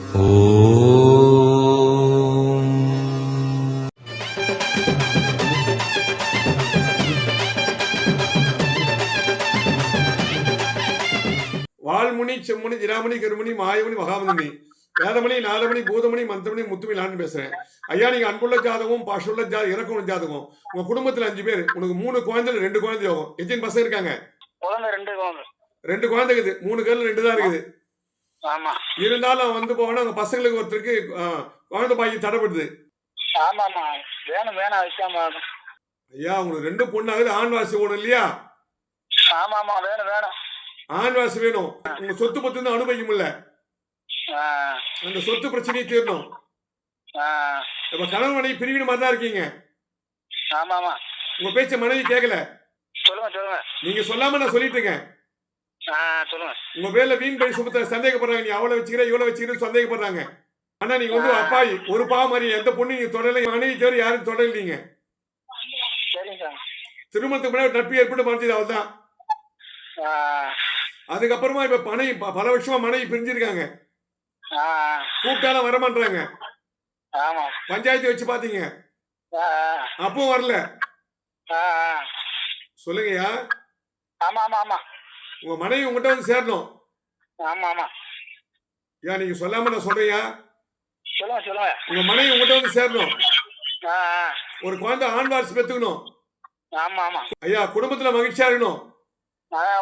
வால்முனி செம்முனி ஜிராமணி கருமணி மாயமணி மகாமணி வேதமணி நாதமணி பூதமணி மந்திரமணி முத்துமணி நான் பேசுறேன். ஐயா, நீங்க அன்புள்ள ஜாதகம், பாஷுள்ள ஜாதகம், இறக்குள்ள ஜாதகம். உங்க குடும்பத்துல 5 பேர், உனக்கு 3 குழந்தைகள் 2 குழந்தை ஆகும். எத்தனை பசங்க இருக்காங்க? 2 குழந்தை இருக்குது. 3 கேர்ள் 2 தான் இருக்குது. ஆமா. இருந்தாலும் வந்து போனா உங்க பசங்களுக்கு ஒருத்தருக்கு குழந்தை பாக்கி தடைப்படுது. ஆமாமா, வேணும் ஐயா, உங்களுக்கு 2 பொண்ணு ஆகுது. ஆண் வாசி ஒண்ணு இல்லையா? ஆமாமா, வேணும். ஆண் வாசி வேணும். உங்க சொத்து பத்து வந்து அனுபவிக்க முடியல. அந்த சொத்து பிரச்சனையை தீரணும். இப்ப கணவன் மனைவி பிரிவின மாதிரி தான் இருக்கீங்க. ஆமாமா. உங்க பேச்ச மனைவி கேட்கல. சொல்லுங்க. நீங்க சொல்லாம நான் சொல்லிட்டுங்க. சொல்லுங்க. உங்க பேர்ல வீண் பழி சுமத்த சந்தேகப்படுறாங்க. நீ அவளை வச்சுக்கிற இவளை வச்சுக்கிறேன்னு சந்தேகப்படுறாங்க. ஆனா நீங்க வந்து அப்பாய் ஒரு பா மாதிரி எந்த பொண்ணு நீங்க தொடரல. மனைவி தவிர யாரும் தொடரலீங்க. திருமணத்துக்கு முன்னாடி நட்பு ஏற்பட்டு மறைஞ்சது அவள்தான். அதுக்கப்புறமா இப்ப பல வருஷமா மனைவி பிரிஞ்சிருக்காங்க. கூப்பிட்டாலும் வரமாட்டாங்க. பஞ்சாயத்து வச்சு பாத்தீங்க, அப்பவும் வரல. சொல்லுங்கய்யா. உங்க மனைவி உங்ககிட்ட வந்து சேரணும். ஐயா, நீங்க சொல்லாம நான் சொல்றேயா. சொல்லுங்க. உங்க மனைவி உங்ககிட்ட வந்து சேரணும். ஒரு குழந்தை ஆண் வாரிசு பெத்துக்கணும். ஐயா, குடும்பத்துல மகிழ்ச்சியா இருக்கணும்.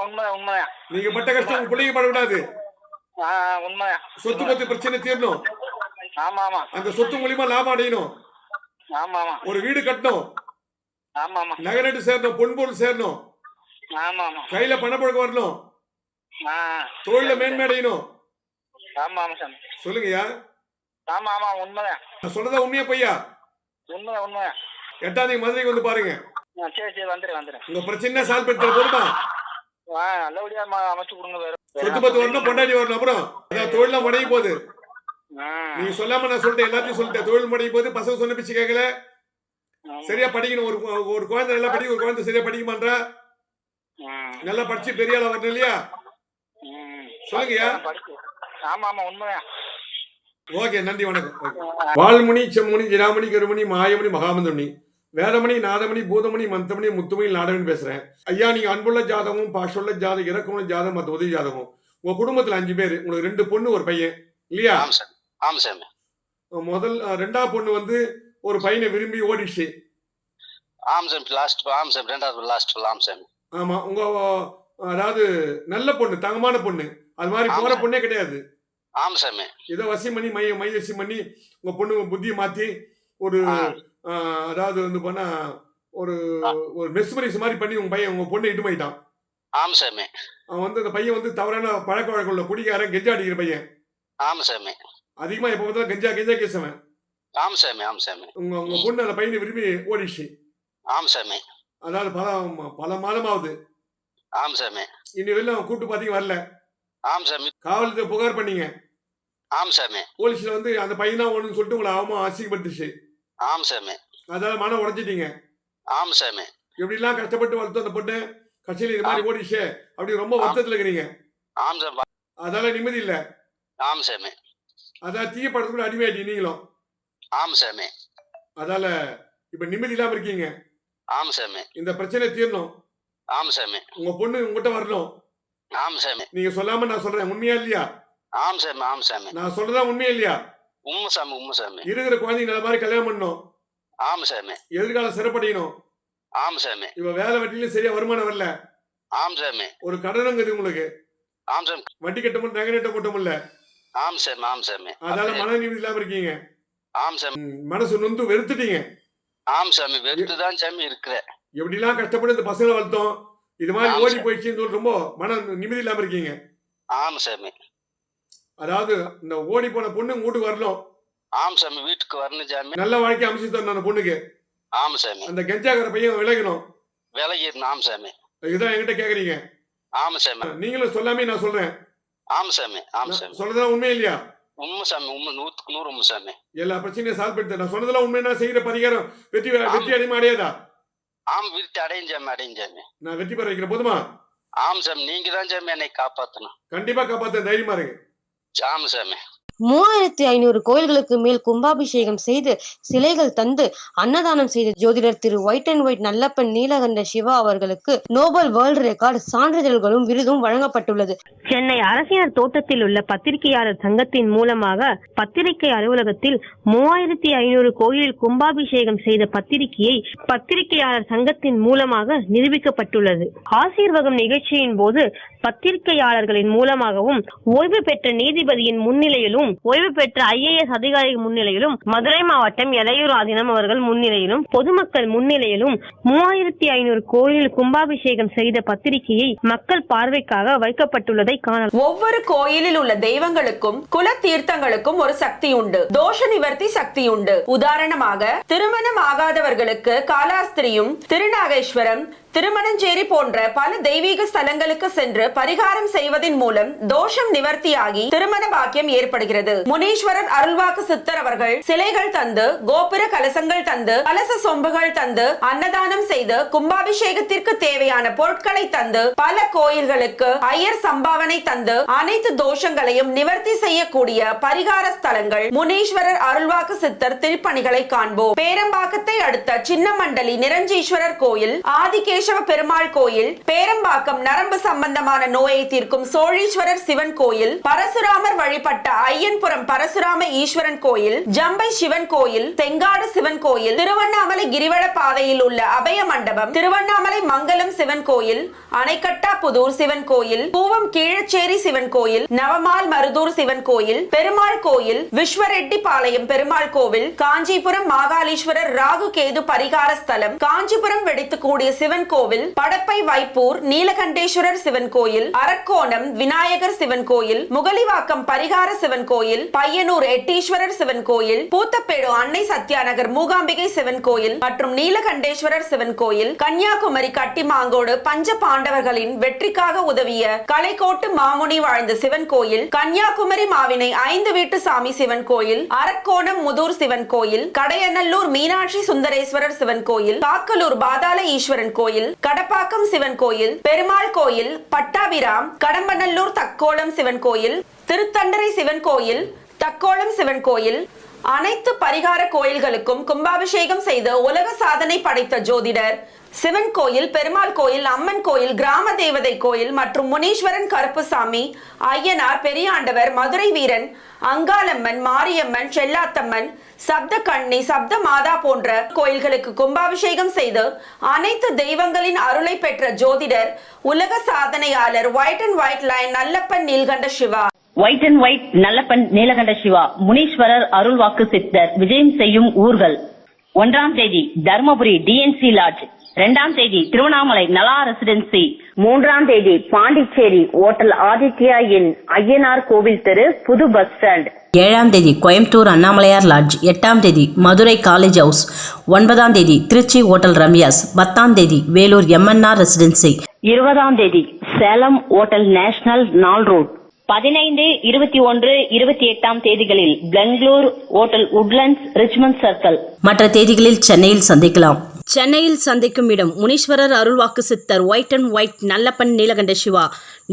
உண்மை. நீங்க பட்ட கஷ்டம் உங்க பிள்ளைங்க படக்கூடாது. உண்மை. சொத்து பத்து பிரச்சனை தீரணும். அந்த சொத்து மூலியமா லாபம் அடையணும். ஒரு வீடு கட்டணும். நகரட்டு சேரணும். பொன்பொருள் சேரணும். கையில பணப்பழக்கம் வரணும். தொழில மேன்மை அடையணும். சொல்லுங்கய்யா. உண்மை. சொல்றதா உண்மையா பொய்யா? உண்மை. 8ஆம் தேதி மதுரைக்கு வந்து பாருங்க. சரி, வந்துடுறேன். உங்க பிரச்சனை சால்வ் பண்ண போதுமா? நல்லபடியா அமைச்சு கொடுங்க. சொத்து பத்து வரணும், பொண்டாட்டி வரணும். அப்புறம் தொழில முடைய போகுது. நீங்க சொல்லாம நான் சொல்லிட்டேன், எல்லாத்தையும் சொல்லிட்டேன். தொழில் முடைய போது, பசங்க சொன்ன பிச்சு கேட்கல. சரியா படிக்கணும். ஒரு குழந்தை நல்லா படிக்க, ஒரு குழந்தை சரியா படிக்க மாட்டா. நல்லா படிச்சு பெரிய ஆளா வரணும் இல்லையா? சொல்லுங்கய்யா. உண்மையா. ஓகே, நன்றி, வணக்கம். வால்முனி செம்முனி ஜிராமணி கருமணி மாயமணி மகாமந்தமணி வேதமணி நாதமணி பூதமணி மந்தமணி முத்துமணி நாடகன் பேசுறேன். ஐயா, நீங்க அன்புள்ள ஜாதகம், பாஷுள்ள ஜாதகம், இறக்கமுள்ள ஜாதகம், மற்ற உதவி ஜாதகம். உங்க குடும்பத்துல 5 பேர், உங்களுக்கு 2 பொண்ணு ஒரு பையன் இல்லையா? முதல் 2ஆவது பொண்ணு வந்து ஒரு பையனை விரும்பி ஓடிச்சு. ஆமா, உங்க அதாவது நல்ல பொண்ணு, தங்கமான பொண்ணு, அது மாதிரி போற பொண்ணே கிடையாது. ஏதோ வசி பண்ணி மை வசி பண்ணி உங்க பொண்ணு புத்தியை மாத்தி ஒரு அதாவது வந்து போனா ஒரு மெஸ்மரிஸ் மாதிரி பண்ணி உங்க பொண்ணை இட்டு போயிட்டான். அவன் வந்து அந்த பையன் வந்து தவறான பழக்க வழக்கம் உள்ள குடிக்காரன், கெஞ்சா அடிக்கிற பையன். அதிகமா எப்ப பார்த்தாலும் கெஞ்சா கேசவன். உங்க பொண்ணு அந்த பையனை விரும்பி ஓடிச்சு. அதாவது பல மாதமாவது. இனி வெளில அவன் கூப்பிட்டு பாத்தீங்க வரல. காவல்துறை புகார் பண்ணீங்க. போலீஸ்ல வந்து அந்த பையன் தான் ஒண்ணுன்னு சொல்லிட்டு உங்களை அவமா அசிங்கப்பட்டுச்சு. அதால மனம் உடைச்சிட்டீங்க. எப்படி எல்லாம் கஷ்டப்பட்டு வளர்த்து அந்த பொண்ணு கட்சியில இது மாதிரி ஓடிச்சு அப்படி ரொம்ப வருத்தத்துல இருக்கிறீங்க. அதால நிம்மதி இல்ல. அதான் தீய படத்துக்குள்ள அடிமையாட்டி நீங்களும். அதால இப்ப நிம்மதி இல்லாம இருக்கீங்க. இந்த பிரச்சனை தீரணும். உங்க பொண்ணு உங்ககிட்ட வரணும். நீங்க சொல்லாம நான் சொல்றேன், உண்மையா இல்லையா? நான் சொல்றதா உண்மையா இல்லையா? இருக்கிற குழந்தைங்க நல்ல மாதிரி கல்யாணம் பண்ணணும். எதிர்காலம் சிறப்படையணும். இப்ப வேலை வெட்டிலும் சரியா வருமானம் வரல. ஒரு கடனுங்குது உங்களுக்கு. வட்டி கட்ட மட்டும் நகை நட்ட மட்டும் இல்ல. அதால மன நிம்மதி இல்லாம இருக்கீங்க. மனசு நொந்து வெறுத்துட்டீங்க. எப்படி எல்லாம் கஷ்டப்பட்டு இந்த பசங்களை வளர்த்தோம், இது மாதிரி ஓடி போயிடுச்சுன்னு ரொம்ப மன நிம்மதி இல்லாம இருக்கீங்க. அதாவது இந்த ஓடி போன பொண்ணு வீட்டுக்கு வரணும். வீட்டுக்கு வரணும். நல்ல வாழ்க்கை அமைச்சு தரணும் அந்த பொண்ணுக்கு. அந்த கெஞ்சாக்கிற பையன் விலகணும். இதுதான் என்கிட்ட கேக்குறீங்க. நீங்களும் சொல்லாமே நான் சொல்றேன். சொல்றதெல்லாம் உண்மை இல்லையா? எல்லா பிரச்சனையும் சால்வ் பண்ணிட்டு நான் சொன்னதெல்லாம் உண்மையா செய்யற பரிகாரம் வெற்றி அடையுமா அடையாதா? நான் வெற்றி பெற வைக்கிற போதுமா? நீங்க தான் என்னை காப்பாத்தணும். கண்டிப்பா காப்பாத்த தைரியமா இருக்கு. 3500 கோயில்களுக்கு மேல் கும்பாபிஷேகம் செய்து சிலைகள் தந்து அன்னதானம் செய்த ஜோதிடர் திரு white and white Nallappan Neelakanda Siva அவர்களுக்கு நோபல் வேர்ல்ட் ரெக்கார்டு சான்றிதழ்களும் விருதும் வழங்கப்பட்டுள்ளது. சென்னை அரசியர் தோட்டத்தில் உள்ள பத்திரிகையாளர் சங்கத்தின் மூலமாக பத்திரிகை அலுவலகத்தில் 3500 கோயிலில் கும்பாபிஷேகம் செய்த பத்திரிகையை பத்திரிகையாளர் சங்கத்தின் மூலமாக நிரூபிக்கப்பட்டுள்ளது. ஆசீர்வாதம் நிகழ்ச்சியின் போது பத்திரிகையாளர்களின் மூலமாகவும் ஓய்வு பெற்ற நீதிபதியின் முன்னிலையிலும் ஓய்வு பெற்ற IAS அதிகாரிகள் முன்னிலையிலும் மதுரை மாவட்டம் எலையூர் ஆதீனம் அவர்கள் முன்னிலையிலும் பொதுமக்கள் முன்னிலையிலும் 3500 கோயிலில் கும்பாபிஷேகம் செய்த பத்திரிகையை மக்கள் பார்வைக்காக வைக்கப்பட்டுள்ளதை காணலாம். ஒவ்வொரு கோயிலில் உள்ள தெய்வங்களுக்கும் குல தீர்த்தங்களுக்கும் ஒரு சக்தி உண்டு, தோஷ நிவர்த்தி சக்தி உண்டு. உதாரணமாக திருமணம் ஆகாதவர்களுக்கு காலாஸ்திரியும், திருநாகேஸ்வரம், திருமணஞ்சேரி போன்ற பல தெய்வீக ஸ்தலங்களுக்கு சென்று பரிகாரம் செய்வதன் மூலம் தோஷம் நிவர்த்தியாகி திருமண பாக்கியம் ஏற்படுகிறது. முனீஸ்வரர் அருள்வாக்கு சித்தர் அவர்கள் சிலைகள் தந்து, கோபுர கலசங்கள் தந்து, கலச சொம்புகள் தந்து, அன்னதானம் செய்து, கும்பாபிஷேகத்திற்கு தேவையான பொருட்களை தந்து, பல கோயில்களுக்கு ஐயர் சம்பாவனை தந்து அனைத்து தோஷங்களையும் நிவர்த்தி செய்யக்கூடிய பரிகார ஸ்தலங்கள் முனீஸ்வரர் அருள்வாக்கு சித்தர் திருப்பணிகளை காண்போம். பேரம்பாக்கத்தை அடுத்த சின்னமண்டலி நிரஞ்சீஸ்வரர் கோயில், ஆதிகேஸ்வர பெருமாள் கோயில், பேரம்பாக்கம் நரம்பு சம்பந்தமான நோயை தீர்க்கும் சோழீஸ்வரர் சிவன் கோயில், பரசுராமர் வழிபட்ட ஐயன்புரம் பரசுராம ஈஸ்வரன் கோயில், ஜம்பை சிவன் கோயில், தெங்காடு சிவன் கோயில், திருவண்ணாமலை கிரிவல பாதையில் உள்ள அபய மண்டபம், திருவண்ணாமலை மங்கலம் சிவன் கோயில், அணைக்கட்டாபுதூர் சிவன் கோயில், பூவம் கீழச்சேரி சிவன் கோயில், நவமால் மருதூர் சிவன் கோயில், பெருமாள் கோயில், விஸ்வரெட்டிபாளையம் பெருமாள் கோவில், காஞ்சிபுரம் மாகாளீஸ்வரர் ராகு கேது பரிகார ஸ்தலம், காஞ்சிபுரம் வெடித்துக்கூடிய சிவன் கோவில், படப்பை வைப்பூர் நீலகண்டேஸ்வரர் சிவன் கோயில், அரக்கோணம் விநாயகர் சிவன் கோயில், முகலிவாக்கம் பரிகார சிவன் கோயில், பையனூர் எட்டீஸ்வரர் சிவன் கோயில், பூத்தப்பேடு அன்னை சத்யாநகர் மூகாம்பிகை சிவன் கோயில் மற்றும் நீலகண்டேஸ்வரர் சிவன் கோயில், கன்னியாகுமரி கட்டிமாங்கோடு பஞ்ச பாண்டவர்களின் வெற்றிக்காக உதவிய கலைக்கோட்டு மாமுனி வாழ்ந்த சிவன் கோயில், கன்னியாகுமரி மாவினை 5 வீட்டு சாமி சிவன் கோயில், அரக்கோணம் முதூர் சிவன் கோயில், கடையநல்லூர் மீனாட்சி சுந்தரேஸ்வரர் சிவன் கோயில், காக்கலூர் பாதாள ஈஸ்வரன் கோயில், கடப்பாக்கம் சிவன் கோயில், பெருமாள் கோயில், பட்டாபிராம், கடம்பநல்லூர் தக்கோளம் சிவன் கோயில், திருத்தண்டரை சிவன் கோயில், தக்கோளம் சிவன் கோயில், அனைத்து பரிகார கோயில்களுக்கும் கும்பாபிஷேகம் செய்து உலக சாதனை படைத்த ஜோதிடர் சிவன் கோயில், பெருமாள் கோயில், அம்மன் கோயில், கிராம தேவதை கோயில் மற்றும் முனீஸ்வரன் கருப்புசாமி, ஐயனார், பெரியாண்டவர், மதுரை வீரன், அங்காளம்மன், மாரியம்மன், செல்லாத்தம்மன், சப்த கண்ணி, சப்த மாதா போன்ற கோயில்களுக்கு கும்பாபிஷேகம் செய்து அனைத்து தெய்வங்களின் அருளை பெற்ற ஜோதிடர் உலக சாதனையாளர் white and white line Nallappan Neelakanda Siva. White and white Nallappan Neelakanda Siva Muneeswarar அருள்வாக்கு சித்தர் விஜயம் செய்யும் ஊர்கள். 1ஆம் தேதி தர்மபுரி DNC லாட்ஜ், 2ஆம் தேதி திருவண்ணாமலை நலா ரெசிடென்சி, 3ஆம் தேதி பாண்டிச்சேரி ஓட்டல் ஆதித்யா இன், ஐயனார் கோவில் தெரு, புது பஸ் ஸ்டாண்ட், 7ஆம் தேதி கோயம்புத்தூர் அண்ணாமலையார் லாட்ஜ், 8ஆம் தேதி மதுரை காலேஜ் ஹவுஸ், 9ஆம் தேதி திருச்சி ஓட்டல் ரம்யாஸ், 10ஆம் தேதி வேலூர் MNR ரெசிடென்சி, 20ஆம் தேதி சேலம் ஓட்டல் நேஷனல் நாள் ரோட், 15, 21, 28ஆம் தேதிகளில் Bangalore hotel Woodlands Richmond Circle. மற்ற தேதிகளில் சென்னையில் சந்திக்கலாம். சென்னையில் சந்திக்கும் இடம் முனீஸ்வரர் அருள்வாக்கு சித்தர் white and white Nallappan Neelakanda Siva,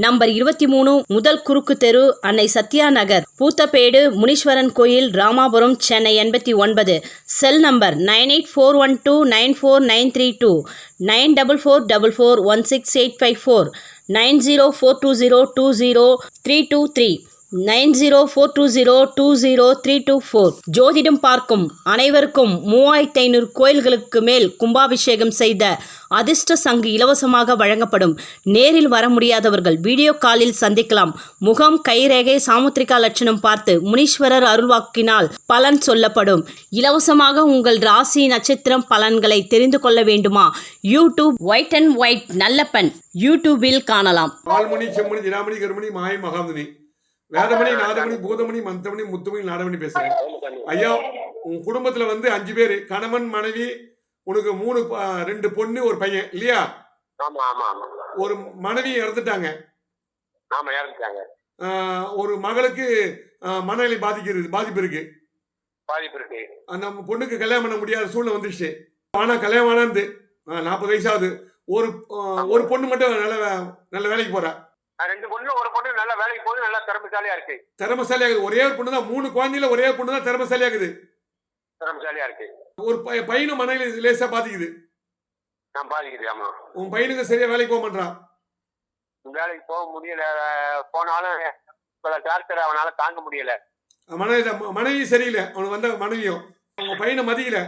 number 23, முதல் குறுக்கு தெரு, அன்னை சத்யா நகர், பூத்தப்பேடு, முனீஸ்வரன் கோயில், ராமாபுரம், சென்னை 89. Cell number 9841294932, 9444416854, 9042020323, 9042020324. ஜோதிடம் பார்க்கும் அனைவருக்கும் 3500 கோயில்களுக்கு மேல் கும்பாபிஷேகம் செய்த அதிர்ஷ்ட சங்கு இலவசமாக வழங்கப்படும். நேரில் வர முடியாதவர்கள் வீடியோ காலில் சந்திக்கலாம். முகம், கைரேகை, சாமுத்திரிகா லட்சணம் பார்த்து முனீஸ்வரர் அருள்வாக்கினால் பலன் சொல்லப்படும். இலவசமாக உங்கள் ராசி நட்சத்திரம் பலன்களை தெரிந்து கொள்ள வேண்டுமா? YouTube white and white Nallappan யூடியூபில் காணலாம். பால்மணி, செம்மணி, திராமணி, கருமணி, மாய, மகாமுனி, வேதமணி, நாதமணி, பூதமணி, மந்தமணி, முத்துமணி, நாடமணி பேசுறேன். ஐயா, உன் குடும்பத்துல 5 பேரு, கணவன், மனைவி, உனக்கு 2 பொண்ணு, ஒரு பையன் இல்லையா? ஒரு மனைவி இறந்துட்டாங்க. ஒரு மகளுக்கு மனநிலை பாதிப்பு இருக்கு. நம்ம பொண்ணுக்கு கல்யாணம் பண்ண முடியாத சூழ்நிலை வந்துருச்சு. ஆனா கல்யாணம் ஆனது 40 வயசாகுது. ஒரு பொண்ணு மட்டும் நல்ல வேலைக்கு போறா. 2 பொண்ணு, ஒரு பொண்ணு நல்ல நல்லா வேலைக்கு போகுது, நல்லா திறமைசாலியா இருக்கு. திறமைசாலியாகுது. ஒரே ஒரு பொண்ணு தான், 3 குழந்தையில ஒரே ஒரு பொண்ணு தான் திறமைசாலியாகுது. திறமைசாலியா இருக்கு. ஒரு பையனும் மனைவி லேசா பாதிக்குது. நான் பாதிக்குது. ஆமா. உன் பையனுக்கு சரியா வேலைக்கு போக மாட்டான். வேலைக்கு போக முடியல. போனாலும் டாக்டர் அவனால தாங்க முடியல. மனைவி சரியில்லை. அவனுக்கு வந்த மனைவியும் உங்க பையனை மதிக்கல.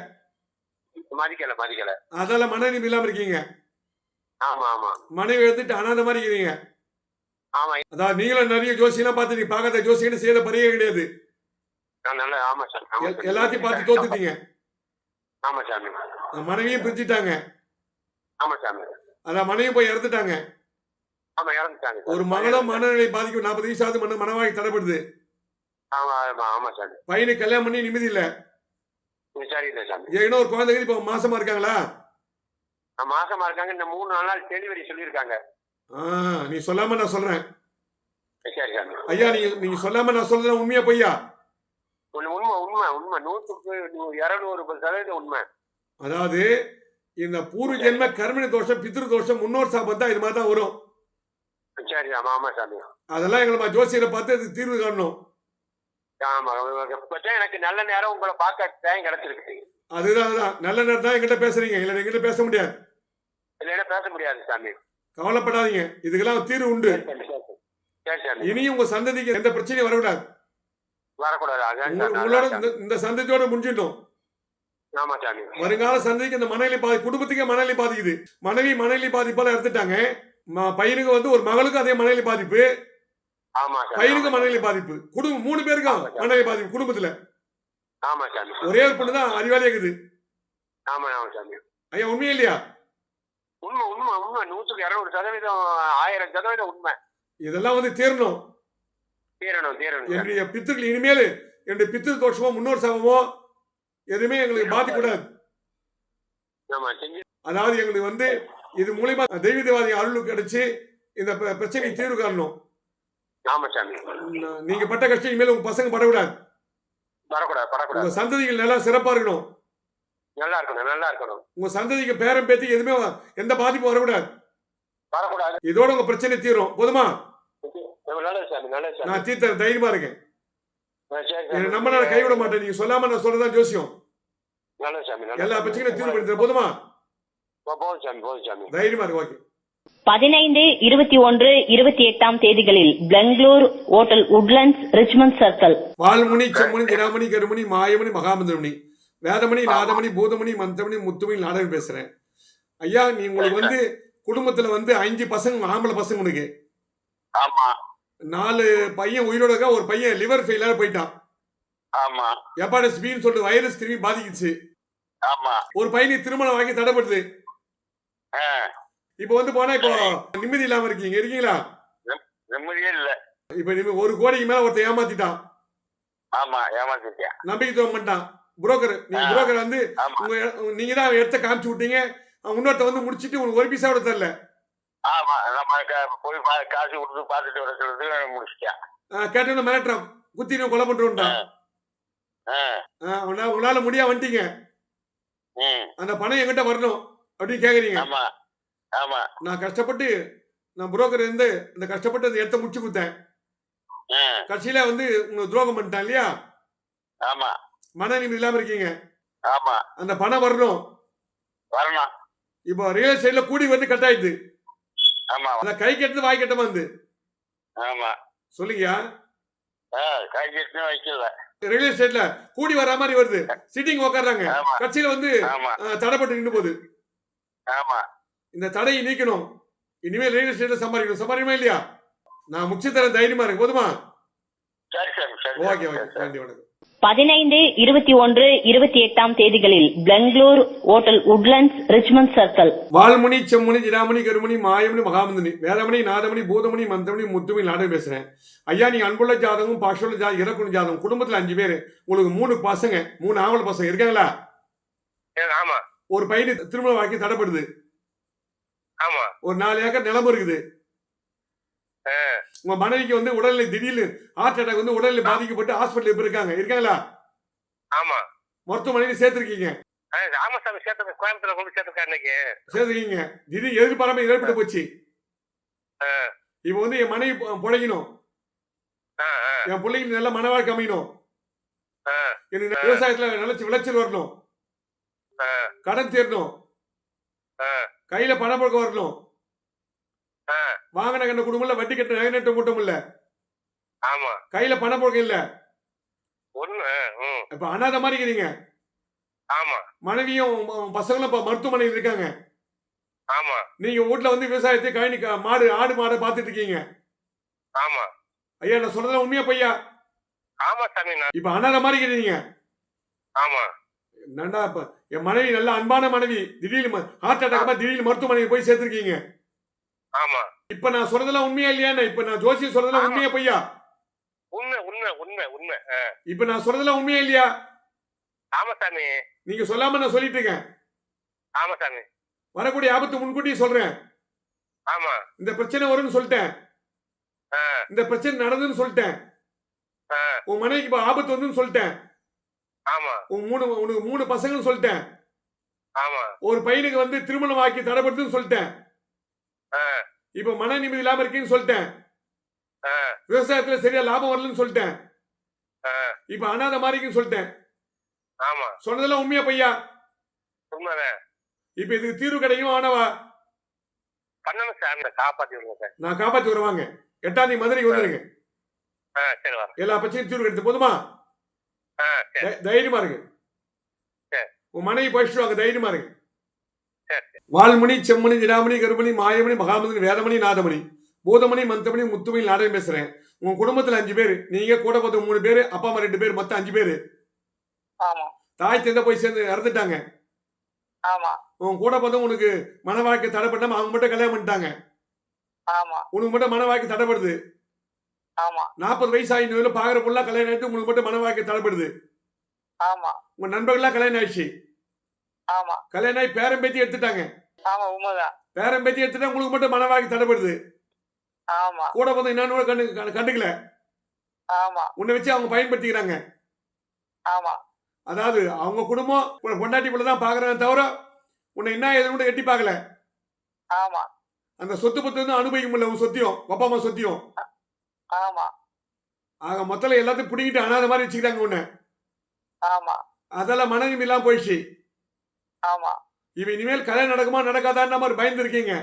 மதிக்கல. அதால மனைவி இல்லாம இருக்கீங்க. ஆமா ஆமா. மனைவி எடுத்துட்டு அனாத மாதிரி இருக்கிறீங்க. ஆமா. அதாவது நீங்களும் நிறைய ஜோசியெல்லாம் பார்த்துட்டு பார்க்காத ஜோசியன்னு செய்த பரியே கிடையாது. ஆமா சார். எல்லாத்தையும் பார்த்து தோத்துட்டீங்க. ஆமா சாமி. மனைவியும் பிரிச்சுட்டாங்க. ஆமா சாமி. அதான் மனைவியும் போய் இறந்துட்டாங்க. ஆமா, இறந்துட்டாங்க. ஒரு மகளும் மனநிலை பாதிக்கும். 40 வயசாவது மனவாழி தடைப்படுது. ஆமா சாமி. பையனுக்கு கல்யாணம் பண்ணி நிம்மதி இல்ல. சரியில்லை சாமி. ஏன்னா ஒரு குழந்தைங்க இப்ப மாசமா இருக்காங்களா? மாசமா இருக்காங்க. இந்த 3 நாள் டெலிவரி சொல்லியிருக்காங்க. நீ சொல்லாம நான் சொல்றேன். சரி சாமி. ஐயா நீங்க சொல்லாம நான் சொல்றேன் உண்மையா பொய்யா? உண்மை 100க்கு 200% உண்மை. அதாவது இந்த பூர்வ ஜென்ம கர்மணி தோஷம், பித்ரு தோஷம், முன்னோர் சாபம் தான் இது மாதிரி தான் வரும். சரி. ஆமா சாமி. அதெல்லாம் எங்களை ஜோசியரை பார்த்து அதுக்கு தீர்வு காணணும். ஆமா. எனக்கு நல்ல நேரம் உங்களை பார்க்க டைம் கிடைச்சிருக்கு. அதுதான் நல்ல நேரம் தான் எங்கிட்ட பேசுறீங்க. இல்ல எங்கிட்ட பேச முடியாது. இல்லைன்னா பேச முடியாது சாமி. கவலைப்படாதீங்க, இதுக்கெல்லாம் தீர்வு உண்டு. சரி சாமி. இனியும் உங்க சந்ததிக்கு எந்த பிரச்சனையும் வரக்கூடாது. உங்களோட இந்த சந்ததியோட முடிஞ்சிட்டோம். ஆமா சாமி. வருங்கால சந்ததிக்கு இந்த மனநிலை குடும்பத்துக்கே மனநிலை பாதிக்குது. மனைவி பாதிப்பால எடுத்துட்டாங்க. பையனுக்கு ஒரு மகளுக்கு அதே மனநிலை பாதிப்பு. பையனுக்கு மனநிலை பாதிப்பு. குடும்பம் 3 பேருக்கும் மனநிலை பாதிப்பு குடும்பத்துல. ஆமா சாமி. ஒரே ஒரு பொண்ணு தான் அறிவாளியா இருக்குது. ஆமா சாமி. ஐயா உண்மையா இல்லையா? உண்மை 100க்கு 200% 1000% உண்மை. இதெல்லாம் தீரணும். என்னுடைய பித்துக்கள் இனிமேல் என்னுடைய பித்து தோஷமோ முன்னோர் சாபமோ எதுவுமே எங்களுக்கு பாதிக்கூடாது. அதாவது எங்களுக்கு இது மூலியமா தெய்வ தேவாதி அருள் கிடைச்சு இந்த பிரச்சனைக்கு தீர்வு காணணும். நீங்க பட்ட கஷ்டம் இனிமேல் உங்க பசங்க படக்கூடாது. உங்க சந்ததிகள் நல்லா சிறப்பா இருக்கணும். உங்க சந்ததிக்கு பேரம் பேத்தி எதுவுமே எந்த பாதிப்பும் வரக்கூடாது. இதோட உங்க பிரச்சனை தீரும். போதுமா? நான் தீர்த்த தைரியமா இருக்கேன். நம்ம நாள கைவிட மாட்டேன். நீங்க சொல்லாம நான் சொல்றதான் ஜோசியம். எல்லா பிரச்சனையும் தீர்வு பண்ணி போதுமா? தைரியமா இருக்கு. ஓகே. 15, 21, 28 தேதிகளில் Bangalore hotel Woodlands Richmond circle. Valmuni Semmuni திராமணி கருமணி மாயமணி மகாமந்திரமணி வேதமணி நாதமணி பூதமணி மந்திரமணி முத்துமணி நாடகம் பேசுறேன். ஐயா நீ உங்களுக்கு குடும்பத்துல 5 பசங்க, ஆம்பளை பசங்க. உனக்கு 4 பையன் உயிரோட இருக்கா. ஒரு பையன் லிவர் ஃபெயிலியர் போயிட்டான். ஹெப்பாடைட்டிஸ் பின்னு சொல்லிட்டு வைரஸ் திரும்பி பாதிக்குச்சு. ஒரு பையனுக்கு திருமணம் வாங்கி தடைப்படுது. இப்ப போனா இப்போ நிம்மதி இல்லாம இருக்கீங்களா? நிம்மதியே இல்ல. இப்ப 1 கோடிக்கு மேல ஒருத்தர் ஏமாத்திட்டான். நம்பிக்கை துரோகம் பண்ணிட்டான். புரோக்கர். நீங்க புரோக்கர் நீங்க தான் இடத்த காமிச்சு விட்டீங்க. இன்னொருத்த முடிச்சிட்டு உங்களுக்கு 1 பைசா கூட தரல. காசு கொடுத்து பாத்துட்டு வர சொல்றது முடிச்சிட்டான். கேட்டு மிரட்டுறான். குத்தி கொலை பண்றோம்ட்டான். உங்களால முடியா வந்துட்டீங்க. அந்த பணம் என்கிட்ட வரணும் அப்படின்னு கேக்குறீங்க. நான் கஷ்டப்பட்டு புரோக்கர் இந்த கஷ்டப்பட்டு அந்த இடத்த முடிச்சு கொடுத்தேன். கட்சியில உங்களுக்கு துரோகம் பண்ணிட்டான் இல்லையா? மன நிம்மதி இல்லாம இருக்கீங்க. அந்த பணம் வரணும். இப்போ ரியல் எஸ்டேட்ல கூடி கட் ஆயிடுது. அந்த கை கெட்டது வாய் கட்டமா சொல்லுங்க. ரியல் எஸ்டேட்ல கூடி வர மாதிரி வருது. சிட்டிங் உட்கார்றாங்க. கட்சியில தடைப்பட்டு நின்று போகுது. இந்த தடையை நீக்கணும். இனிமேல் ரியல் எஸ்டேட்ல சம்பாதிக்கணுமா இல்லையா? நான் முக்கிய தரேன். தைரியமா இருக்கு. போதுமா? ஓகே. நன்றி, வணக்கம். 15, 21, 28 தேதிகளில் Bangalore hotel Woodlands Richmond circle. Valmuni Semmuni திராமணி கருமணி மாயமணி மகாமந்தினி வேதமணி நாதமணி பூதமணி மந்திரமணி முத்துமணி நாடகம் பேசுறேன். ஐயா நீங்க அன்புள்ள ஜாதகம், பாஷுள்ள ஜாதகம், இறக்குள்ள ஜாதகம். குடும்பத்துல 5 பேரு. உங்களுக்கு 3 பசங்க, 3 ஆம்பளை பசங்க இருக்காங்களா? ஒரு பையனுக்கு திருமண வாழ்க்கை தடைப்படுது. ஒரு 4 ஏக்கர் நிலம் இருக்குது. உங்க மனைவிக்கு உடல்நிலை திடீர்னு ஹார்ட் அட்டாக் உடல்நிலை பாதிக்கப்பட்டு ஹாஸ்பிட்டல் இருக்காங்களா? மருத்துவமனையில சேர்த்திருக்கீங்க. சேர்த்திருக்கீங்க. திடீர் எதிர்பாராம ஏற்பட்டு போச்சு. இப்ப என் மனைவி பிழைக்கணும். ஆ, ஆ, என் பிள்ளைக்கு நல்ல மன வாழ்க்கை அமையணும், ஆ, எனக்கு விவசாயத்துல நிலச்சி விளைச்சல் வரணும், ஆ, கடன் தீரணும், ஆ, கையில பணப்புழக்கம் வரணும், ஆ, வாங்கின கண்ண குடும்பம் இல்ல, வட்டி கட்ட நகை நட்டு கூட்டம் இல்ல, ஆமா கையில பணப்புழக்கம் இல்ல, ஒண்ணு ம், இப்ப அனாதை மாதிரி இருக்கிறீங்க, ஆமா மனைவியும் பசங்களும் இப்ப மருத்துவமனையில் இருக்காங்க, ஆமா நீங்க வீட்டுல வந்து விவசாயத்தை கழனி மாடு ஆடு மாடை பார்த்துட்டு இருக்கீங்க. ஆமா ஐயா நான் சொல்றதெல்லாம் உண்மையா பையா? ஆமா சாமி இப்ப அனாதை மாதிரி இருக்கிறீங்க. ஆமா என்னடா இப்ப என் மனைவி நல்ல அன்பான மனைவி, திடீர்னு ஹார்ட் அட்டாக் திடீர்னு மருத்துவமனைக்கு போய் சேர்த்திருக்கீங்க. ஆமா இப்ப நான் சொல்றதெல்லாம் உண்மையா இல்லையா? இப்ப நான் ஜோசியம் சொல்றதெல்லாம் உண்மையா பையா? உண்மை உண்மை உண்மை உண்மை இப்ப நான் சொல்றதெல்லாம் உண்மையா இல்லையா? ஆமா சாமி நீங்க சொல்லாம நான் சொல்லிட்டு இருக்கேன். ஆமா சாமி வரக்கூடிய ஆபத்து முன்கூட்டியே சொல்றேன். ஆமா இந்த பிரச்சனை வரும்னு சொல்லிட்டேன், ஆ, இந்த பிரச்சனை நடந்துன்னு சொல்லிட்டேன், ஆ, உன் மனைவிக்கு இப்ப ஆபத்து வந்துன்னு சொல்லிட்டேன், ஆமா உனக்கு 3 பசங்கன்னு சொல்லிட்டேன், ஆமா ஒரு பையனுக்கு வந்து திருமணம் ஆக்கி தடைப்படுத்துன்னு சொல்லிட்டேன், ஆ, இப்ப மன நிம்மதி இல்லாம இருக்கேன்னு சொல்லிட்டேன், ஆ, விவசாயத்துல சரியா லாபம் வரலன்னு சொல்லிட்டேன், ஆ, இப்ப அனாதை மாதிரிக்குன்னு சொல்லிட்டேன். ஆமா சொன்னதெல்லாம் உண்மையா பையா? உண்மைதான் இப்ப இதுக்கு தீர்வு கிடைக்கும் ஆனவா? பண்ணணும் சார் காப்பாத்தி விடுங்க சார். நான் காப்பாத்தி வருவாங்க. 8ஆம் தேதி மதுரைக்கு வந்துருங்க. ஆ சரி வரேன். எல்லா பிரச்சனையும் தீர்வு கிடைத்து போதுமா? ஆ சரி தைரியமா இருக்கு. சரி. உன் மனைவி போயிட்டு வாங்க, தைரியமா இருக்கு. சரி. வால்மணி, செம்மணி, ஜிடாமணி, கருமணி, மாயமணி, மகாமணி, வேதமணி, நாதமணி, பூதமணி, மந்தமணி, முத்துமணி நாடகம் பேசுறேன். உங்க குடும்பத்துல 5 பேரு, நீங்க கூட பார்த்து 3 பேரு, அப்பா அம்மா 2 பேரு, மொத்தம் 5 பேரு. ஆமா தாய் தந்தை போய் சேர்ந்து இறந்துட்டாங்க. ஆமா உன் கூட பார்த்தா உனக்கு மன வாழ்க்கை தடைப்படாம அவங்க மட்டும் கல்யாணம் பண்ணிட்டாங்க. ஆமா உனக்கு மட்டும் மன வாழ்க்கை தடைப்படுது. ஆமா 40 வயசு ஆயிடுச்சு பாக்குற பொண்ணா கல்யாணம் ஆயிட்டு உங்களுக்கு மட்டும் மன வாழ்க்கை தடைப்படுது. ஆமா உங்க நண்பர்கள்லாம் கல்யாணம் ஆயிடுச்சு. ஆமா கல்யாணம் ஆகி பேரம் பேத்தி எடுத்துட்டாங்க. ஆமா உண்மைதான். பேரம் பேத்தி எடுத்துட்டா உங்களுக்கு மட்டும் மன வாழ்க்கை தடைப்படுது. ஆமா கூட பார்த்தா என்னன்னு கண்டுக்கல. ஆமா உன்னை வச்சு அவங்க பயன்படுத்திக்கிறாங்க. ஆமா அதாவது அவங்க குடும்பம் பொண்டாட்டி பிள்ளை தான் பாக்குறாங்க தவிர உன்னை என்ன எதுவும் கூட எட்டி பார்க்கல. ஆமா அந்த சொத்து பத்து வந்து அனுபவிக்க முடியல. உன் சொத்தியம் அப்பா அம்மா சொத்தியம். ஆமா ஆக மொத்தம் எல்லாத்தையும் பிடிக்கிட்டு அனாத மாதிரி வச்சுக்கிறாங்க உன்னை. ஆமா அதெல்லாம் மனநிலை இல்லாம போயிடுச்சு. ஆமா இவன் இனிமேல் கல்யாணம் நடக்குமா நடக்காதான்னு மாதிரி பயந்து இருக்கீங்க.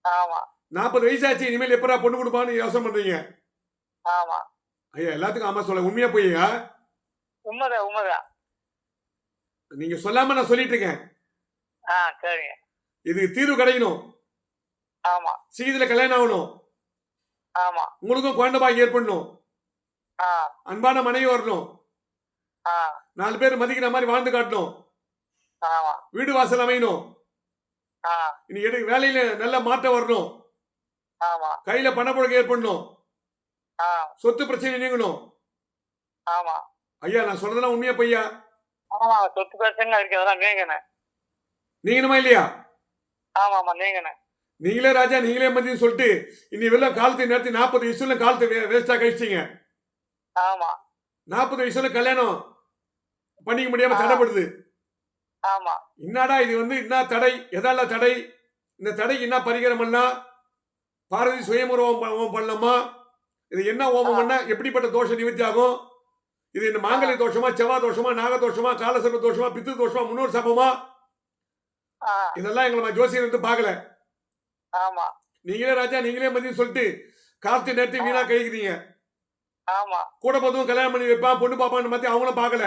ஆமா 40 வயசாச்சு, இனிமேல் எப்படா பொண்ணு கொடுப்பான்னு யோசனை பண்றீங்க. ஆமா ஐயா எல்லாத்துக்கும் ஆமா சொல்ல உண்மையா போய்யா? உண்மைதான் உண்மைதான். நீங்க சொல்லாம நான் சொல்லிட்டு இருக்கேன். சரிங்க. இதுக்கு தீர்வு கிடைக்கணும். ஆமா சீக்கிரத்துல கல்யாணம் ஆகணும். ஆமா உங்களுக்கும் குழந்தை பாக்கி ஏற்படணும். அன்பான மனைவி வரணும். 4 பேர் மதிக்கிற மாதிரி வாழ்ந்து காட்டணும். ஆமா வீடு வாசல் அமையணும். இன்னைக்கு வேலையில நல்ல மாற்றம் வரணும். ஆமா கையில பணப்புழக்கம் ஏற்படணும். சொத்து பிரச்சனை நீங்கணும். ஆமா ஐயா நான் சொல்றதெல்லாம் உண்மையா பையா? ஆமா சொத்து பிரச்சனை இருக்கிறதெல்லாம் நீங்கண்ணே. நீங்கணுமா இல்லையா? ஆமா ஆமா நீங்கண்ணே. நீங்களே ராஜா நீங்களே மதியம் சொல்லிட்டு இன்னி வெள்ள காலத்தை நேரத்தி 40 வயசுல காலத்தை வேஸ்டா கழிச்சிட்டீங்க. ஆமா 40 வயசுல கல்யாணம் பண்ணிக்க முடியாம தடைப்படுது. ஆமா என்னடா இது வந்து என்ன தடை, எதால தடை, இந்த தடைக்கு என்ன பரிகாரம் பண்ணா, பாரதி சுயம்பர ஹோமம் பண்ணலாமா, இது என்ன ஹோமம் பண்ணா எப்படிப்பட்ட தோஷம் நிவர்த்தி ஆகும், இது என்ன மாங்கல்ய தோஷமா, செவ்வாய் தோஷமா, நாக தோஷமா, காலசர்ப்ப தோஷமா, பித்து தோஷமா, முன்னோர் சாபமா, இதெல்லாம் எங்களை ஜோசியர் வந்து பார்க்கல. ஆமா நீங்களே ராஜா நீங்களே மதியம் சொல்லிட்டு காலத்தை நேரத்தை வீணா கழிக்கிறீங்க. ஆமா கூட பார்த்தவங்க கல்யாணம் பண்ணி வைப்பான் பொண்ணு பாப்பான்னு மாத்தி அவங்களும் பார்க்கல.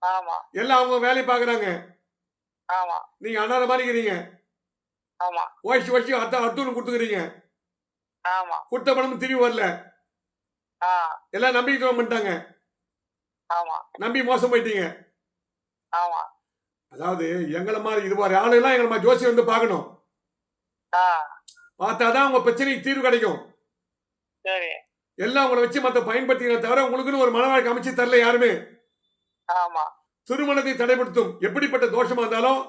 ஆமா எல்லாம் அவங்க வேலையை பாக்குறாங்க. ஆமா நீங்க அனாத மாதிரி இருக்கிறீங்க. ஆமா வயசு அடுத்தவங்க கொடுத்துக்கிறீங்க. ஆமா கொடுத்த பணமும் திரும்பி வரல. எல்லாம் நம்பிக்கை துரோகம் பண்ணிட்டாங்க. ஆமா நம்பி மோசம் போயிட்டீங்க. ஆமா அதாவது எங்களை மாதிரி இது மாதிரி ஆளுலாம் எங்களை மாதிரி ஜோசியம் வந்து பார்க்கணும். பார்த்தாதான் உங்க பிரச்சனைக்கு தீர்வு கிடைக்கும். சரி எல்லாம் உங்களை வச்சு மத்த பயன்படுத்திக்கிறத தவிர உங்களுக்குன்னு ஒரு மன வாழ்க்கை அமைச்சு தரல யாருமே. ஆமா திருமணத்தை தடைப்படுத்தும் எப்படிப்பட்ட தோஷமா இருந்தாலும்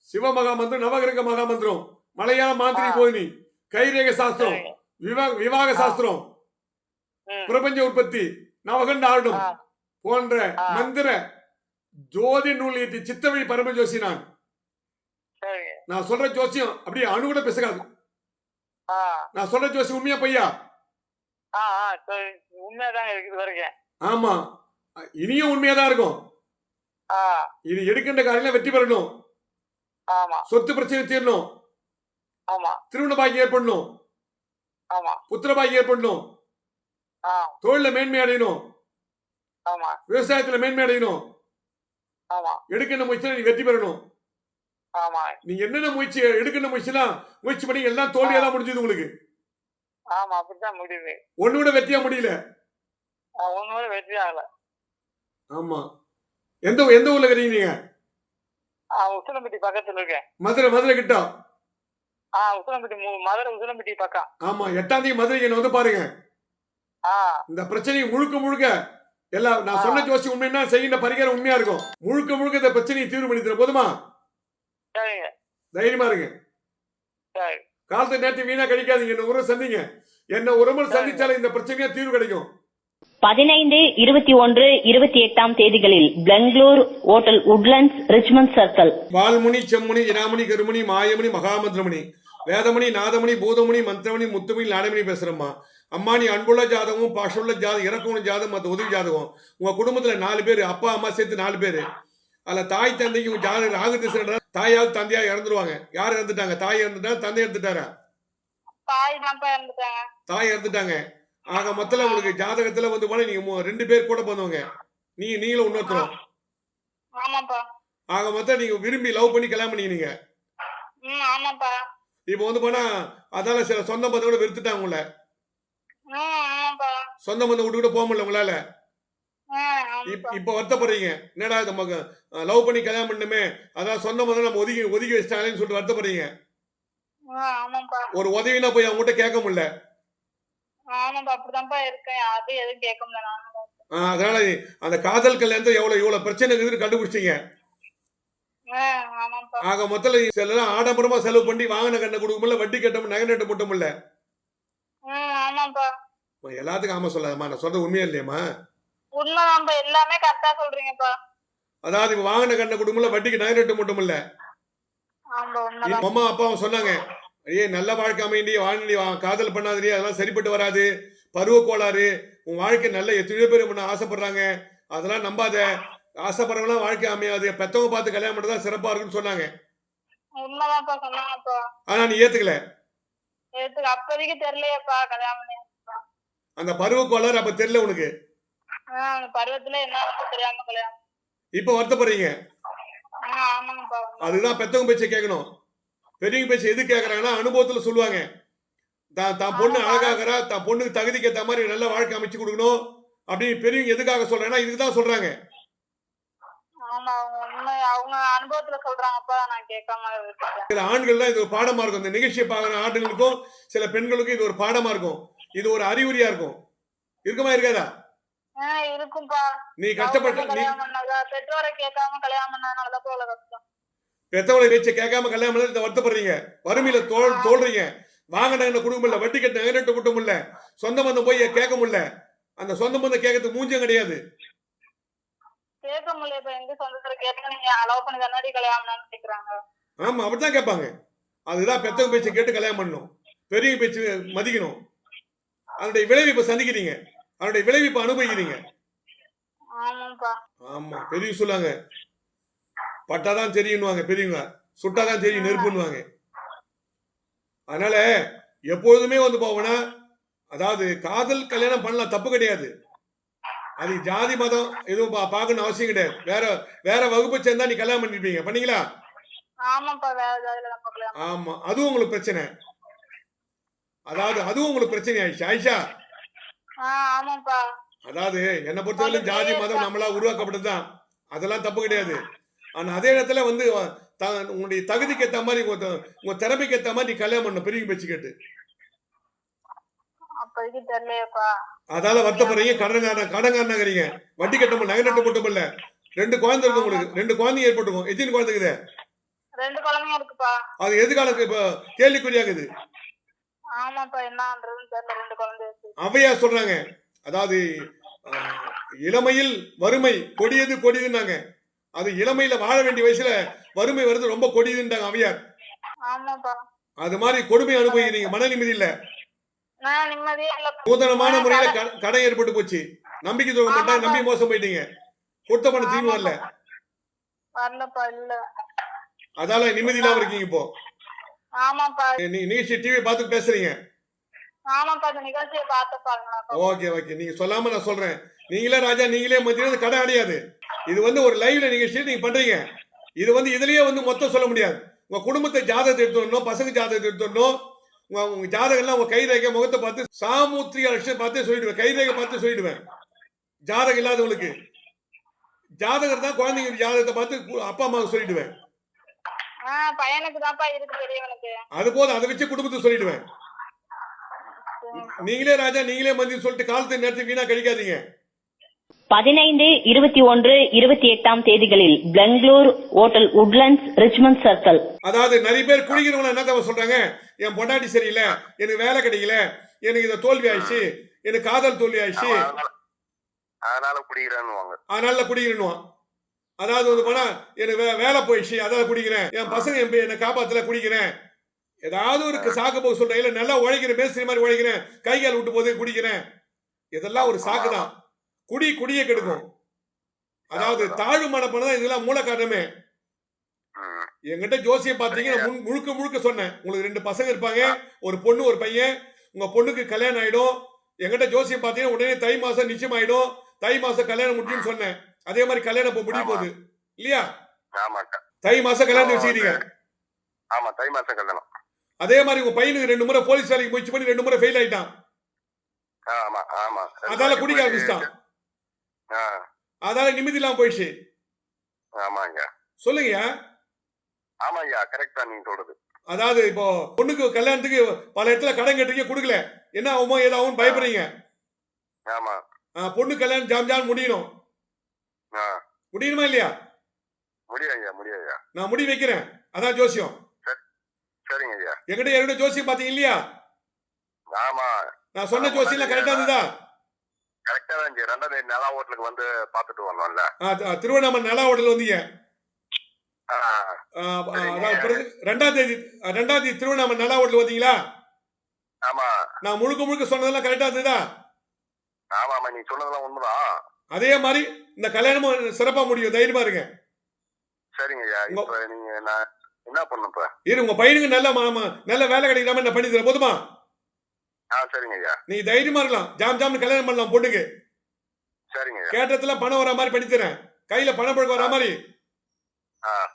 சிவமகா மந்திரம், நவகிரக மகா மந்திரம், மலையாள மாந்திரி போதினி, கைரேக சாஸ்திரம், விவாக சாஸ்திரம், பிரபஞ்ச உற்பத்தி, நவகண்ட ஆடும் போன்ற மந்திர ஜோதி நூல் ஏற்றி சித்தவழி பரம ஜோசி நான் சொல்ற ஜோசியம் அப்படியே அணு கூட பேசுகாது. நான் சொல்ற ஜோசி உண்மையா பையா? உண்மையாதாங்க இருக்குது வரைக்கும். ஆமா, இனியும் உண்மையாதான் இருக்கும். ஆ, இது எடுக்கின்ற காரியங்கள வெற்றி பெறணும், ஆமா, சொத்து பிரச்சனை தீரணும், ஆமா, திருமண பாக்கியம் ஏற்படணும், ஆமா, புத்திர பாக்கியம் ஏற்படணும், ஆ, தொழில மேன்மை அடையணும், ஆமா, விவசாயத்துல மேன்மை அடையணும், ஆமா, எடுக்கின்ற முயற்சியில நீ வெற்றி பெறணும். ஆமா, நீங்க என்னென்ன முயற்சி எடுக்கின்ற முயற்சிலாம் முயற்சி பண்ணி எல்லாம் தோல்வியெல்லாம் முடிஞ்சது உங்களுக்கு. ஆமா, அப்படித்தான் முடியுது. ஒண்ணு கூட வெற்றியா முடியல. ஒண்ணு வெற்றி ஆகல. ஆமா, எந்த எந்த ஊர்ல இருக்கீங்க நீங்க? உசிலம்பட்டி பக்கத்துல இருக்கேன். மதுரை கிட்ட. உசிலம்பட்டி மதுரை உசிலம்பட்டி பக்கம். ஆமா, 8ஆம் தேதி மதுரைக்கு வந்து பாருங்க. இந்த பிரச்சனை முழுக்க எல்லாம் நான் சொன்ன ஜோசி உண்மைன்னா செய்கின்ற பரிகாரம் உண்மையா இருக்கும். முழுக்க இந்த பிரச்சனையை தீர்வு பண்ணி தர போதுமா? சரிங்க, தைரியமா இருங்க. சரி, காலத்தை நேரத்தை வீணா கழிக்காதீங்க. என்ன உரம் சந்திங்க. என்ன உரமும் சந்திச்சாலும் இந்த பிரச்சனையா தீர்வு கிடைக்கும். 15, 21, 28 தேதிகளில் Bangalore hotel Woodlands Richmond circle. Valmuni, Semmuni, இராமணி, கருமணி, மாயமணி, மகாமந்திரமணி, வேதமணி, நாதமணி, பூதமணி, மந்திரமணி, முத்துமணி, நாடமணி பேசுறம்மா. அம்மா நீ அன்புள்ள ஜாதகம், பாஷுள்ள ஜாதகம், இறக்கமுள்ள ஜாதகம், மற்ற உதவி ஜாதகம். உங்க குடும்பத்துல 4 பேர், அப்பா அம்மா சேர்த்து 4 பேர். அதுல தாய் தந்தைக்கு ஜாதகம் ராகு திசை, தாயாவது தந்தையா இறந்துருவாங்க. யார் இறந்துட்டாங்க? தாய் இறந்துட்டாங்க, தந்தை இறந்துட்டாரா? தாய் இறந்துட்டாங்க. ஆக மொத்தல உங்களுக்கு ஜாதகத்துல வந்து போனா நீங்க 2 பேர் கூட பண்ணுவாங்க. நீங்களும் இன்னொருத்தரும். ஆக மொத்தம் நீங்க விரும்பி லவ் பண்ணி கல்யாணம் பண்ணிக்கிறீங்க. இப்ப வந்து போனா அதால சில சொந்த பந்தம் கூட வெறுத்துட்டாங்க உங்களை. சொந்த பந்தம் விட்டு கூட போக முடியல உங்களால. இப்ப வருத்தப்படுறீங்க. என்னடா நமக்கு லவ் பண்ணி கல்யாணம் பண்ணுமே, அதான் சொந்த பந்தம் நம்ம ஒதுக்கி வச்சிட்டாங்கன்னு சொல்லிட்டு வருத்தப்படுறீங்க. ஒரு உதவினா போய் அவங்க கிட்ட கேட்க முடியல. அதனால அந்த காதல் கல்யாணத்தை எவ்வளவு பிரச்சனை இருக்குதுன்னு கண்டுபிடிச்சிட்டீங்க. ஆக மொத்தல சில ஆடம்பரமா செலவு பண்ணி வாங்கின கண்ணை கொடுக்க முடியல, வட்டி கட்ட நகை நட்டு போட்ட முடியல. எல்லாத்துக்கும் ஆமா சொல்லாதம்மா, நான் சொல்றது உண்மையா இல்லையம்மா? எல்லாமே கரெக்டா சொல்றீங்கப்பா. அதாவது இப்ப வாங்கின கண்ணை கொடுக்க முடியல, வட்டிக்கு நகை நட்டு போட்ட முடியல. அம்மா அப்பாவும் சொன்னாங்க, ஐயே நல்ல வாழ்க்கை அமைண்டி வாழ்ந்தி காதல் பண்ணாதே, அதெல்லாம் சரிப்பட்டு வராது, பருவ கோளாறு, உன் வாழ்க்கை நல்ல எத்தனையோ பேர் பண்ண ஆசைப்படுறாங்க, அதெல்லாம் நம்பாத, ஆசைப்படுறவங்களாம் வாழ்க்கை அமையாது, பெத்தவங்க பார்த்து கல்யாணம் பண்ணதான் சிறப்பா இருக்குன்னு சொன்னாங்க. ஆனா நீ ஏத்துக்கல. அப்போதைக்கு தெரியலையப்பா கல்யாணம். அந்த பருவ கோளாறு அப்ப தெரியல உனக்கு. பருவத்துல என்ன தெரியாம கல்யாணம். இப்ப வருத்தப்படுறீங்க. அதுதான் பெத்தவங்க பேச்சை கேட்கணும். பெரியவங்க பேச்சு எது கேட்கறாங்கன்னா அனுபவத்துல சொல்லுவாங்க. தான் பொண்ணு அழகாகிறா, தான் பொண்ணுக்கு தகுதிக்கு ஏற்ற மாதிரி நல்ல வாழ்க்கை அமைச்சு கொடுக்கணும் அப்படின்னு பெரியவங்க எதுக்காக சொல்றாங்கன்னா இதுக்குதான் சொல்றாங்க. சில ஆண்கள் தான் இது ஒரு பாடமா இருக்கும். இந்த நிகழ்ச்சியை பார்க்குற ஆண்களுக்கும் சில பெண்களுக்கும் இது ஒரு பாடமா இருக்கும். இது ஒரு அறிகுறியா இருக்கும். இருக்குமா இருக்காதா? நீ கஷ்டப்பட்ட பெற்றோரை கேட்காம கல்யாணம் பண்ணாதனாலதான் போல கஷ்டம். பெத்தவங்களை பேச்சை கேட்காம கல்யாணம் பண்ணி வருத்தப்படுறீங்க, வறுமையில தோல்றீங்க, வாங்கின குடும்பம் இல்ல, வட்டி கட்ட நகரட்டு கூட்ட முடியல, சொந்த பந்தம் போய் கேட்க முடியல. அந்த சொந்த பந்தம் கேட்கறதுக்கு மூஞ்சும் கிடையாது. ஆமா, அப்படித்தான் கேட்பாங்க. அதுதான் பெத்தவங்க பேச்சை கேட்டு கல்யாணம் பண்ணணும், பெரிய பேச்சு மதிக்கணும். அதனுடைய விளைவிப்பை சந்திக்கிறீங்க, அதனுடைய விளைவிப்பை அனுபவிக்கிறீங்க. ஆமா, பெரிய சொல்லாங்க, பட்டாதான் தெரியும்வாங்க பெரியவங்க, சுட்டாதான் தெரியும் நெருப்புன்னுவாங்க. அதனால எப்பொழுதுமே வந்து போவோம்னா, அதாவது காதல் கல்யாணம் பண்ணலாம், தப்பு கிடையாது. அது ஜாதி மதம் எதுவும் பார்க்கணும் அவசியம் கிடையாது. வேற வகுப்பை சேர்ந்தா நீ கல்யாணம் பண்ணிருப்பீங்க, பண்ணீங்களா? ஆமா, அதுவும் உங்களுக்கு பிரச்சனை. அதாவது அதுவும் உங்களுக்கு பிரச்சனை ஆயிடுச்சு ஆயிஷா. அதாவது என்ன பொறுத்தவரை ஜாதி மதம் நம்மளா உருவாக்கப்பட்டதுதான், அதெல்லாம் தப்பு கிடையாது. ஆனா அதே இடத்துல வந்து உங்களுடைய தகுதிக்கு ஏற்ற மாதிரி, உங்க திறமைக்கு ஏற்ற மாதிரி நீ கல்யாணம் பண்ண பெரிய பேச்சு கேட்டு. அதால வருத்தப்படுறீங்க, கடன்காரனாகிறீங்க, வட்டி கட்ட முடியல, நகை நட்டு போட்ட முடியல. 2 குழந்தை இருக்கு உங்களுக்கு, 2 குழந்தை ஏற்பட்டுக்கும். எத்தனை குழந்தை இருக்குது? 2 குழந்தைங்க இருக்குப்பா. அது எதுக்காக இப்ப கேள்விக்குறியாகுது? அவையா சொல்றாங்க, அதாவது இளமையில் வறுமை கொடியது கொடியதுன்னாங்க. அது இளமையில வாழ வேண்டிய வயசுல வறுமை வருது ரொம்ப கொடியதுன்றாங்க அவையார். அது மாதிரி கொடுமை அனுபவிக்கிறீங்க, மன நிம்மதி இல்ல. நான் நிம்மதியா இல்லப்பா. நூதனமான முறையில கடன் ஏற்பட்டு போச்சு. நம்பிக்கை துரோகம் பண்ணிட்டாங்க, நம்பி மோசம் போயிட்டீங்க. கொடுத்த பணம் திரும்பி வரல. வரலப்பா, இல்ல. அதால நிம்மதி இல்லாம இருக்கீங்க இப்போ. ஆமாப்பா. நிகழ்ச்சி டிவி பார்த்து பேசுறீங்க. ஆமாப்பா, இந்த நிகழ்ச்சியை பார்த்து ஓகே ஓகே, நீங்க சொல்லாம நான் சொல்றேன். நீங்களே ராஜா, நீங்களே மத்தியம் கடன் அடையாது. இது வந்து ஒரு லைவ்ல நிகழ்ச்சி நீங்க பண்றீங்க. இது வந்து இதுலயே வந்து மொத்தம் சொல்ல முடியாது. உங்க குடும்பத்தை ஜாதகத்தை எடுத்து வரணும், பசங்க ஜாதகத்தை எடுத்து வரணும். உங்க ஜாதகம் எல்லாம் உங்க கைரேகை முகத்தை பார்த்து சாமுத்திரிக லட்சம் பார்த்து சொல்லிடுவேன், கைரேகை பார்த்து சொல்லிடுவேன். ஜாதகம் இல்லாதவங்களுக்கு ஜாதகம் தான், குழந்தைங்க ஜாதகத்தை பார்த்து அப்பா அம்மாவுக்கு சொல்லிடுவேன். பையனுக்கு தான்ப்பா இருக்கு, பெரியவனுக்கு. அது போதும், அதை வச்சு குடும்பத்தை சொல்லிடுவேன். நீங்களே ராஜா, நீங்களே மந்திரி சொல்லிட்டு காலத்தை நேரத்தை வீணா கழிக்காதீங்க. 15, 21, 28 தேதிகளில் Bangalore hotel Woodlands Richmond Circle. அதாவது நிறைய பேர் குடிக்கிறவங்க என்ன தான் சொல்றாங்க, என் பொண்டாட்டி சரியில்லை, எனக்கு வேலை கிடைக்கல, எனக்கு இதை தோல்வி ஆயிடுச்சு, எனக்கு காதல் தோல்வி ஆயிடுச்சு, அதனால குடிக்கிறேன்னு. அதனால குடிக்கிறேன்னுவான். அதாவது வந்து போனா எனக்கு வேலை போயிடுச்சு, அதாவது குடிக்கிறேன், என் பசங்க என்னை காப்பாத்துல குடிக்கிறேன், ஏதாவது ஒரு சாக்கு போக சொல்றேன், இல்ல நல்லா உழைக்கிறேன், மேஸ்திரி மாதிரி உழைக்கிறேன், கை கால் விட்டு போது குடிக்கிறேன். இதெல்லாம் ஒரு சாக்கு தான். குடியை கெடுக்கும். அதாவது தாழ்வு மனப்பணம் தான் இதெல்லாம் மூல காரணமே. என்கிட்ட ஜோசியம் பாத்தீங்கன்னா முழுக்க சொன்னேன். உங்களுக்கு 2 பசங்க இருப்பாங்க, ஒரு பொண்ணு ஒரு பையன். உங்க பொண்ணுக்கு கல்யாணம் ஆயிடும். என்கிட்ட ஜோசியம் பாத்தீங்கன்னா உடனே தை மாசம் நிச்சயம் ஆயிடும், தை மாசம் கல்யாணம் முடியும்னு சொன்னேன். அதே மாதிரி கல்யாணம் இப்ப முடிய போகுது இல்லையா? தை மாசம் கல்யாணம் வச்சுக்கிறீங்க. ஆமா, தை மாசம் கல்யாணம். அதே மாதிரி உங்க பையனுக்கு 2 முறை போலீஸ் வேலைக்கு முயற்சி பண்ணி 2 முறை ஃபெயில் ஆயிட்டான். ஆமா ஆமா, அதால குடிக்க ஆரம்பிச்சிட்டான். அதால நிம்மதி இல்லாம போயிடுச்சு. ஆமாங்க, சொல்லுங்க. ஆமாய்யா, கரெக்டா நீங்க சொல்றது. அதாவது இப்போ பொண்ணுக்கு கல்யாணத்துக்கு பல இடத்துல கடன் கட்டுறீங்க, கொடுக்கல, என்ன ஆகுமோ ஏதாவும் பயப்படுறீங்க. ஆமா, பொண்ணு கல்யாணம் ஜாம் முடியணும். முடியணுமா இல்லையா? முடியா. நான் முடி வைக்கிறேன், அதான் ஜோசியம். சரிங்க ஐயா. என்கிட்ட ஏற்கனவே ஜோசியம் பாத்தீங்க இல்லையா? ஆமா, நான் சொன்ன ஜோசியம் கரெக்டா இருந்ததா? கரெக்டா தான். 2ஆம் தேதி நலா ஹோட்டலுக்கு வந்து பாத்துட்டு வரணும்ல. திருவண்ணாமலை நலா ஹோட்டல் வந்தீங்க. அதாவது 2ஆம் தேதி திருவண்ணாமலை நலா ஹோட்டல் வந்தீங்களா? ஆமா, நான் முழுக்க சொன்னதெல்லாம் கரெக்டா இருந்ததா? ஆமா, நீ சொன்னதெல்லாம் உண்மைதான். அதே மாதிரி இந்த கல்யாணமும் சிறப்பா முடியும், தைரியமா இருங்க. சரிங்க ஐயா. இப்ப நீங்க நான் என்ன பண்ணணும் இப்ப? உங்க பையனுக்கு நல்ல வேலை கிடைக்காம என்ன பண்ணி தரேன், போதுமா? சரிங்க ஐயா. நீ தைரியமா இருக்கலாம், ஜாம் கல்யாணம் பண்ணலாம் பொண்ணுக்கு. சரிங்க ஐயா. கேட்டதுல பணம் வர மாதிரி பண்ணி தரேன், கையில பணம் பழக்கம் வர மாதிரி.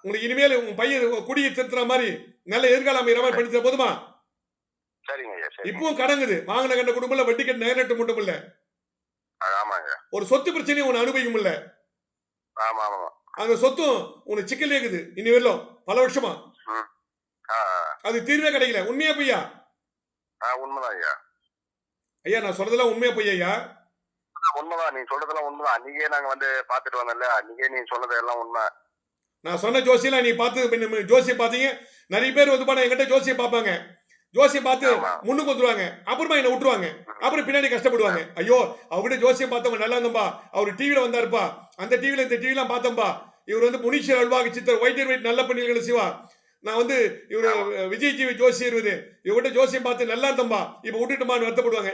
உங்களுக்கு இனிமேல் உங்க பையன் குடியை திருத்துற மாதிரி நல்ல எதிர்காலம் அமைகிற மாதிரி பண்ணி தர, போதுமா? சரிங்க ஐயா. இப்பவும் கடங்குது, வாங்கின கண்ட குடும்பம் இல்ல, வட்டி கட்டு நகை மட்டும் இல்ல. ஆமாங்க. ஒரு சொத்து பிரச்சனையும் உன்னை அனுபவிக்கும் இல்ல. ஆமா, அந்த சொத்தும் உனக்கு சிக்கல் இருக்குது இனி வரலும் பல வருஷமா. அது தீர்வே கிடைக்கல. உண்மையா பொய்யா? உண்மைதான் ஐயா. ஐயா நான் சொல்றதெல்லாம் உண்மையா பொய்யா? ஐயா உண்மைதான், நீ சொல்றதெல்லாம் உண்மைதான். அன்னைக்கே நாங்க வந்து பாத்துட்டு வந்தோம்ல, அன்னைக்கே நீ சொன்னது எல்லாம் உண்மை. நான் சொன்ன ஜோசியெல்லாம் நீ பார்த்து ஜோசியம் பாத்தீங்க. நிறைய பேர் வந்து பாருங்க என்கிட்ட ஜோசியம் பார்ப்பாங்க, ஜோசியம் பார்த்து முன்னுக்கு வந்துருவாங்க, அப்புறமா என்ன விட்டுருவாங்க, அப்புறம் பின்னாடி கஷ்டப்படுவாங்க. ஐயோ அவர்கிட்ட ஜோசியம் பார்த்தவங்க நல்லா இருந்தப்பா, அவர் டிவில வந்தாருப்பா, அந்த டிவில இந்த டிவிலாம் பார்த்தம்பா, இவர் வந்து முனீஸ்வர் அல்வாக்கு சித்தர், ஒயிட் அண்ட் ஒயிட் நல்ல பண்ணிகள் சிவா, நான் வந்து இவரு விஜய் டிவி ஜோசி இருவது, இவர்கிட்ட ஜோசியம் பார்த்து நல்லா இருந்தம்பா, இப்ப விட்டுட்டுமான்னு வருத்தப்படுவாங்க.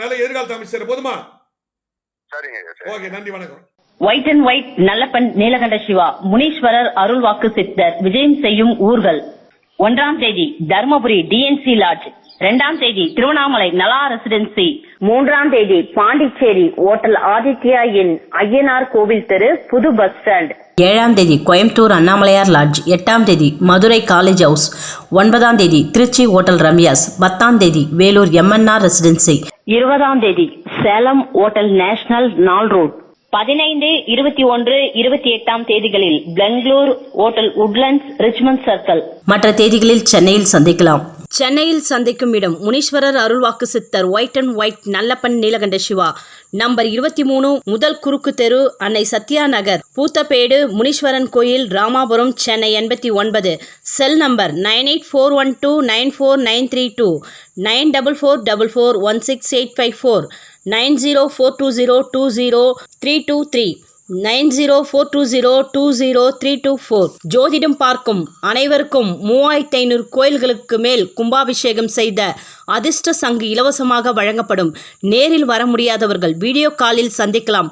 நல்ல எதிர்காலத்தை அமைச்சர், போதுமா? சரிங்க. ஓகே, நன்றி, வணக்கம். White and white Nallappan Neelakanda Siva Muneeswarar அருள்வாக்கு சித்தர் விஜயம் செய்யும் ஊர்கள். 1ஆம் தேதி தர்மபுரி டிஎன்சி லாட்ஜ், 2ஆம் தேதி திருவண்ணாமலை நலா ரெசிடென்சி, 3ஆம் தேதி பாண்டிச்சேரி ஹோட்டல் ஆதித்யா இன் ஐயனார் கோவில் தெரு புது பஸ் ஸ்டாண்ட், 7ஆம் தேதி கோயம்புத்தூர் அண்ணாமலையார் லாட்ஜ், 8ஆம் தேதி மதுரை காலேஜ் ஹவுஸ், 9ஆம் தேதி திருச்சி ஹோட்டல் ரம்யாஸ், 10ஆம் தேதி வேலூர் எம்என்ஆர் ரெசிடென்சி, 20ஆம் தேதி சேலம் ஹோட்டல் நேஷனல் நாள் ரோட், 15, 21, 28 தேதிகளில் Bangalore hotel Woodlands Richmond Circle. மற்ற தேதிகளில் சென்னையில் சந்திக்கலாம். சென்னையில் சந்திக்கும் இடம் முனீஸ்வரர் அருள்வாக்கு சித்தர் white and white Nallappan Neelakanda Siva, number 23, முதல் குறுக்கு தெரு, அன்னை சத்யா நகர், பூத்தப்பேடு, முனீஸ்வரன் கோயில், ராமாபுரம், சென்னை 89. Cell number 9841294932, 9444416854, 9042020323, 9042020324. ஜோதிடம் பார்க்கும் அனைவருக்கும் 3500 கோயில்களுக்கு மேல் கும்பாபிஷேகம் செய்த அதிர்ஷ்ட சங்கு இலவசமாக வழங்கப்படும். நேரில் வர முடியாதவர்கள் வீடியோ காலில் சந்திக்கலாம்.